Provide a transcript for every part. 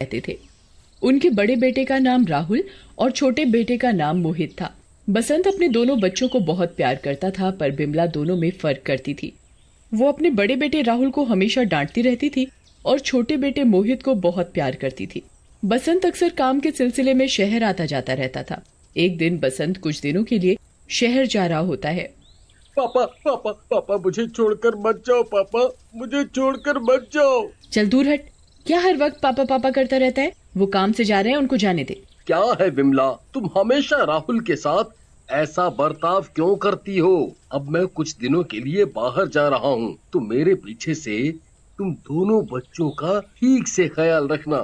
रहते थे। उनके बड़े बेटे का नाम राहुल और छोटे बेटे का नाम मोहित था। बसंत अपने दोनों बच्चों को बहुत प्यार करता था, पर बिमला दोनों में फर्क करती थी। वो अपने बड़े बेटे राहुल को हमेशा डांटती रहती थी और छोटे बेटे मोहित को बहुत प्यार करती थी। बसंत अक्सर काम के सिलसिले में शहर आता जाता रहता था। एक दिन बसंत कुछ दिनों के लिए शहर जा रहा होता है। पापा पापा पापा मुझे छोड़कर मत जाओ, पापा मुझे छोड़कर मत जाओ। चल दूर हट, क्या हर वक्त पापा पापा करता रहता है? वो काम से जा रहे हैं, उनको जाने दे। क्या है विमला, तुम हमेशा राहुल के साथ ऐसा बर्ताव क्यों करती हो? अब मैं कुछ दिनों के लिए बाहर जा रहा हूँ, तो मेरे पीछे से तुम दोनों बच्चों का ठीक से ख्याल रखना।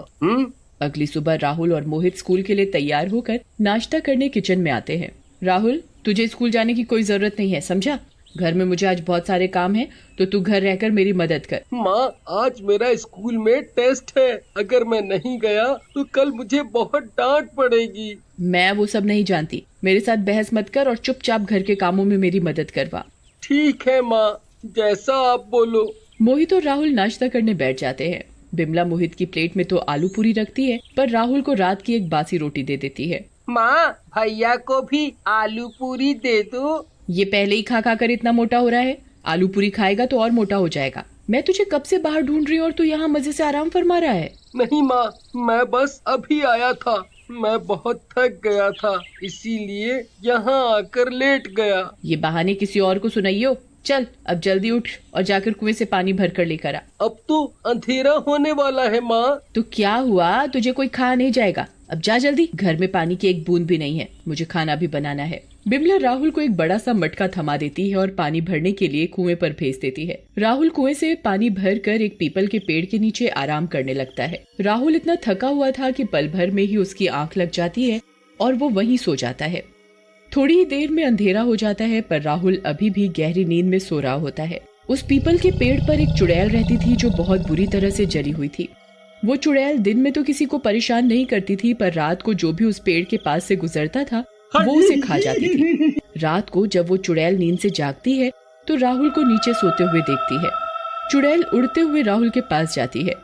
अगली सुबह राहुल और मोहित स्कूल के लिए तैयार होकर नाश्ता करने किचन में आते हैं। राहुल, तुझे स्कूल जाने की कोई जरूरत नहीं है, समझा? घर में मुझे आज बहुत सारे काम हैं, तो तू घर रहकर मेरी मदद कर। माँ, आज मेरा स्कूल में टेस्ट है, अगर मैं नहीं गया तो कल मुझे बहुत डांट पड़ेगी। मैं वो सब नहीं जानती, मेरे साथ बहस मत कर और चुपचाप घर के कामों में मेरी मदद करवा। ठीक है माँ, जैसा आप बोलो। मोहित और राहुल नाश्ता करने बैठ जाते हैं। बिमला मोहित की प्लेट में तो आलू पूरी रखती है, पर राहुल को रात की एक बासी रोटी दे देती है। माँ, भैया को भी आलू पूरी दे दो। ये पहले ही खा खा कर इतना मोटा हो रहा है, आलू पूरी खाएगा तो और मोटा हो जाएगा। मैं तुझे कब से बाहर ढूंढ रही हूँ और तू यहाँ मजे से आराम फरमा रहा है। नहीं माँ, मैं बस अभी आया था, मैं बहुत थक गया था, इसीलिए यहाँ आकर लेट गया। ये बहाने किसी और को सुनाइयो। चल अब जल्दी उठ और जाकर कुएं से पानी भर कर लेकर आ। अब तो अंधेरा होने वाला है माँ। तो क्या हुआ, तुझे कोई खा नहीं जाएगा। अब जा जल्दी, घर में पानी की एक बूंद भी नहीं है, मुझे खाना भी बनाना है। बिमला राहुल को एक बड़ा सा मटका थमा देती है और पानी भरने के लिए कुएं पर भेज देती है। राहुल कुएं से पानी भरकर एक पीपल के पेड़ के नीचे आराम करने लगता है। राहुल इतना थका हुआ था कि पल भर में ही उसकी आंख लग जाती है और वो वहीं सो जाता है। थोड़ी ही देर में अंधेरा हो जाता है, पर राहुल अभी भी गहरी नींद में सो रहा होता है। उस पीपल के पेड़ पर एक चुड़ैल रहती थी जो बहुत बुरी तरह से जली हुई थी। वो चुड़ैल दिन में तो किसी को परेशान नहीं करती थी, पर रात को जो भी उस पेड़ के पास से गुजरता था वो उसे खा जाती थी। रात को जब वो चुड़ैल नींद से जागती है तो राहुल को नीचे सोते हुए देखती है। चुड़ैल उड़ते हुए राहुल के पास जाती है।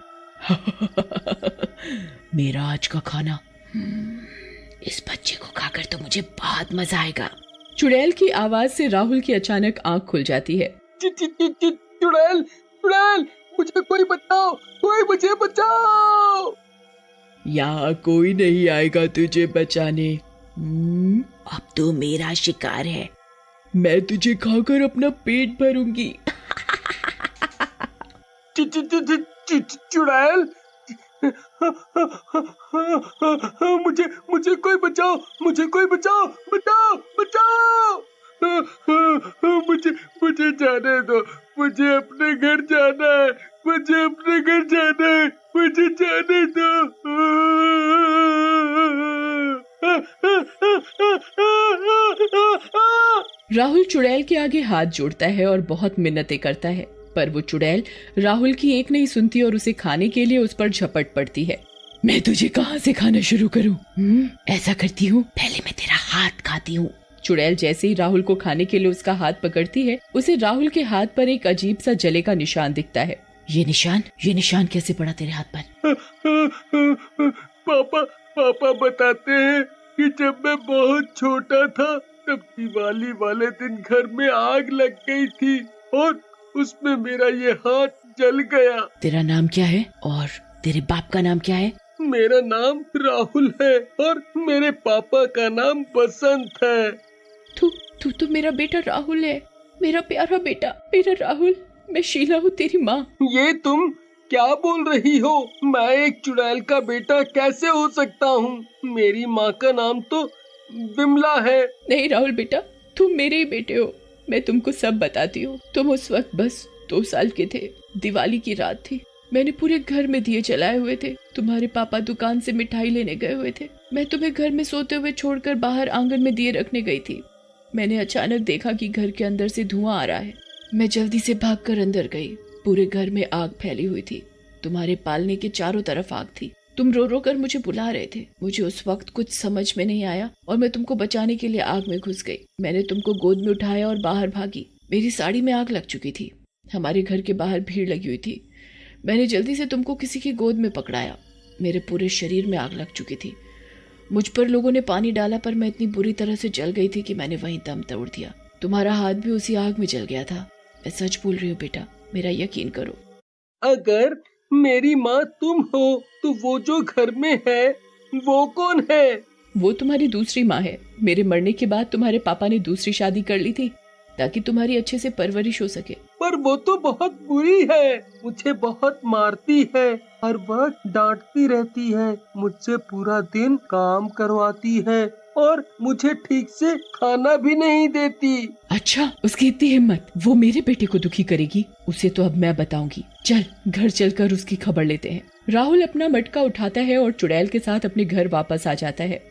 मेरा आज का खाना, इस बच्चे को खाकर तो मुझे बहुत मजा आएगा। चुड़ैल की आवाज से राहुल की अचानक आंख खुल जाती है। चुड़ैल, चुड़ैल, मुझे कोई बचाओ, कोई मुझे बचाओ। यहाँ कोई नहीं आएगा तुझे बचाने। अब तो मेरा शिकार है, मैं तुझे खाकर अपना पेट भरूंगी। चुड़ैल, मुझे कोई बचाओ, मुझे कोई बचाओ, बचाओ बचाओ। मुझे जाने दो, मुझे अपने घर जाना है, मुझे अपने घर जाना है, मुझे जाने दो। राहुल चुड़ैल के आगे हाथ जोड़ता है और बहुत मिन्नतें करता है, पर वो चुड़ैल राहुल की एक नहीं सुनती और उसे खाने के लिए उस पर झपट पड़ती है। मैं तुझे कहाँ से खाना शुरू करूँ? ऐसा करती हूँ, पहले मैं तेरा हाथ खाती हूँ। चुड़ैल जैसे ही राहुल को खाने के लिए उसका हाथ पकड़ती है, उसे राहुल के हाथ पर एक अजीब सा जले का निशान दिखता है। ये निशान कैसे पड़ा तेरे हाथ पर? पापा बताते हैं कि जब मैं बहुत छोटा था तब दिवाली वाले दिन घर में आग लग गई थी और उसमें मेरा ये हाथ जल गया। तेरा नाम क्या है और तेरे बाप का नाम क्या है? मेरा नाम राहुल है और मेरे पापा का नाम बसंत है। तू तो मेरा बेटा राहुल है, मेरा प्यारा बेटा, मेरा राहुल। मैं शीला हूँ, तेरी माँ। ये तुम क्या बोल रही हो? मैं एक चुड़ैल का बेटा कैसे हो सकता हूँ? मेरी माँ का नाम तो विमला है। नहीं राहुल बेटा, तुम मेरे ही बेटे हो। मैं तुमको सब बताती हूँ। तुम उस वक्त बस 2 साल के थे, दिवाली की रात थी। मैंने पूरे घर में दिए जलाए हुए थे। तुम्हारे पापा दुकान से मिठाई लेने गए हुए थे। मैं तुम्हें घर में सोते हुए छोड़कर बाहर आंगन में दिए रखने गई थी। मैंने अचानक देखा कि घर के अंदर से धुआं आ रहा है। मैं जल्दी से भागकर अंदर गई। पूरे घर में आग फैली हुई थी। तुम्हारे पालने के चारों तरफ आग थी। तुम रो रो कर मुझे बुला रहे थे। मुझे उस वक्त कुछ समझ में नहीं आया और मैं तुमको बचाने के लिए आग में घुस गई। मैंने तुमको गोद में उठाया और बाहर भागी। मेरी साड़ी में आग लग चुकी थी। हमारे घर के बाहर भीड़ लगी हुई थी। मैंने जल्दी से तुमको किसी की गोद में पकड़ाया। मेरे पूरे शरीर में आग लग चुकी थी। मुझ पर लोगों ने पानी डाला पर मैं इतनी बुरी तरह से जल गई थी कि मैंने वहीं दम तोड़ दिया। तुम्हारा हाथ भी उसी आग में जल गया था। मैं सच बोल रही हूँ बेटा, मेरा यकीन करो। अगर मेरी माँ तुम हो तो वो जो घर में है वो कौन है? वो तुम्हारी दूसरी माँ है। मेरे मरने के बाद तुम्हारे पापा ने दूसरी शादी कर ली थी ताकि तुम्हारी अच्छे से परवरिश हो सके। पर वो तो बहुत बुरी है, मुझे बहुत मारती है, हर वक्त डांटती रहती है, मुझसे पूरा दिन काम करवाती है और मुझे ठीक से खाना भी नहीं देती। अच्छा, उसकी इतनी हिम्मत, वो मेरे बेटे को दुखी करेगी? उसे तो अब मैं बताऊंगी। चल घर चलकर उसकी खबर लेते हैं। राहुल अपना मटका उठाता है और चुड़ैल के साथ अपने घर वापस आ जाता है।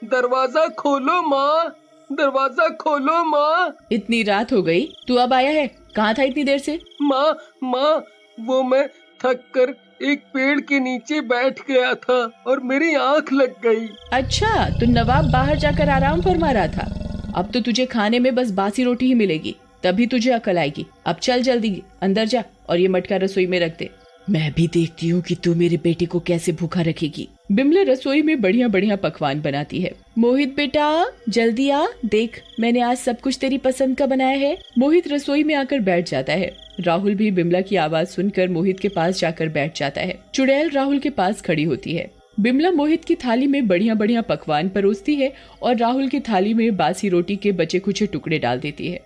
दरवाजा खोलो माँ, दरवाजा खोलो माँ। इतनी रात हो गई, तू अब आया है? कहाँ था इतनी देर से? माँ, वो मैं थक कर एक पेड़ के नीचे बैठ गया था और मेरी आँख लग गई। अच्छा, तो नवाब बाहर जाकर आराम फरमा रहा था। अब तो तुझे खाने में बस बासी रोटी ही मिलेगी, तभी तुझे अकल आएगी। अब चल जल्दी अंदर जा और ये मटका रसोई में रख दे। मैं भी देखती हूँ कि तू मेरे बेटे को कैसे भूखा रखेगी। बिमला रसोई में बढ़िया बढ़िया पकवान बनाती है। मोहित बेटा जल्दी आ, देख मैंने आज सब कुछ तेरी पसंद का बनाया है। मोहित रसोई में आकर बैठ जाता है। राहुल भी बिमला की आवाज सुनकर मोहित के पास जाकर बैठ जाता है। चुड़ैल राहुल के पास खड़ी होती है। बिमला मोहित की थाली में बढ़िया बढ़िया पकवान परोसती है और राहुल की थाली में बासी रोटी के बचे कुचे टुकड़े डाल देती है।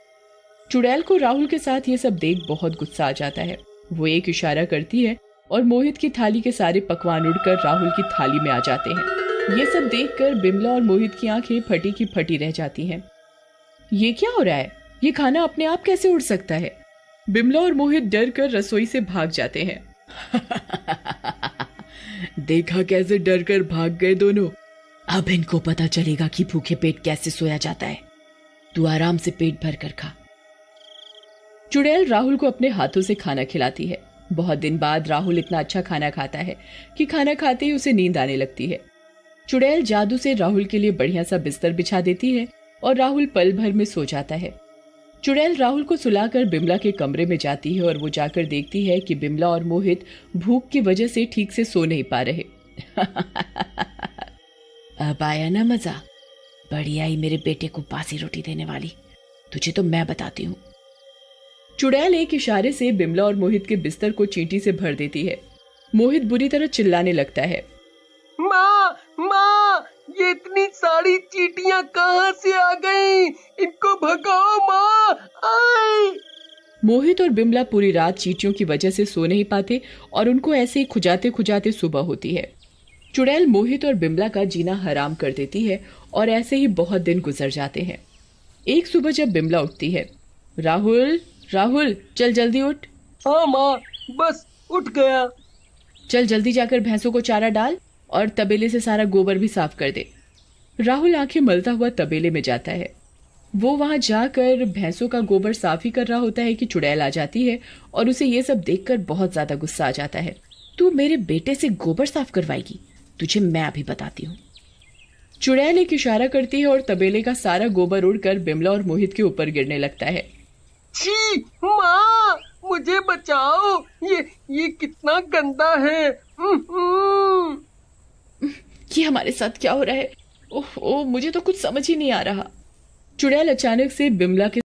चुड़ैल को राहुल के साथ ये सब देख बहुत गुस्सा आ जाता है। वो एक इशारा करती है और मोहित की थाली के सारे पकवान उड़कर राहुल की थाली में आ जाते हैं। ये सब देखकर बिमला और मोहित की आंखें फटी की फटी रह जाती हैं। ये क्या हो रहा है? ये खाना अपने आप कैसे उड़ सकता है? बिमला और मोहित डर कर रसोई से भाग जाते हैं। देखा कैसे डर कर भाग गए दोनों। अब इनको पता चलेगा कि भूखे पेट कैसे सोया जाता है। तू आराम से पेट भर कर खा। चुड़ैल राहुल को अपने हाथों से खाना खिलाती है। बहुत दिन बाद राहुल इतना अच्छा खाना खाता है कि खाना खाते ही उसे नींद आने लगती है। चुड़ैल जादू से राहुल के लिए बढ़िया सा बिस्तर बिछा देती है और राहुल पल भर में सो जाता है। चुड़ैल राहुल को सुलाकर बिमला के कमरे में जाती है और वो जाकर देखती है कि बिमला और मोहित भूख की वजह से ठीक से सो नहीं पा रहे। अब आया ना मजा? बढ़िया ही मेरे बेटे को बासी रोटी देने वाली, तुझे तो मैं बताती हूँ। चुड़ैल एक इशारे से बिमला और मोहित के बिस्तर को चींटी से भर देती है। मोहित बुरी तरह चिल्लाने लगता है। माँ, ये इतनी सारी चींटियां कहाँ से आ गई? इनको भगाओ माँ। आए। मोहित और बिमला पूरी रात चींटियों की वजह से सो नहीं पाते और उनको ऐसे ही खुजाते खुजाते सुबह होती है। चुड़ैल मोहित और बिमला का जीना हराम कर देती है और ऐसे ही बहुत दिन गुजर जाते हैं। एक सुबह जब बिमला उठती है, राहुल चल जल्दी उठ। हाँ माँ, बस उठ गया। चल जल्दी जाकर भैंसों को चारा डाल और तबेले से सारा गोबर भी साफ कर दे। राहुल आंखें मलता हुआ तबेले में जाता है। वो वहां जाकर भैंसों का गोबर साफ ही कर रहा होता है कि चुड़ैल आ जाती है और उसे ये सब देखकर बहुत ज्यादा गुस्सा आ जाता है। तू मेरे बेटे से गोबर साफ करवाएगी? तुझे मैं अभी बताती हूँ। चुड़ैल एक इशारा करती है और तबेले का सारा गोबर उड़कर बिमला और मोहित के ऊपर गिरने लगता है। छी माँ, मुझे बचाओ, ये कितना गंदा है। ये हमारे साथ क्या हो रहा है? ओह, मुझे तो कुछ समझ ही नहीं आ रहा। चुड़ैल अचानक से बिमला के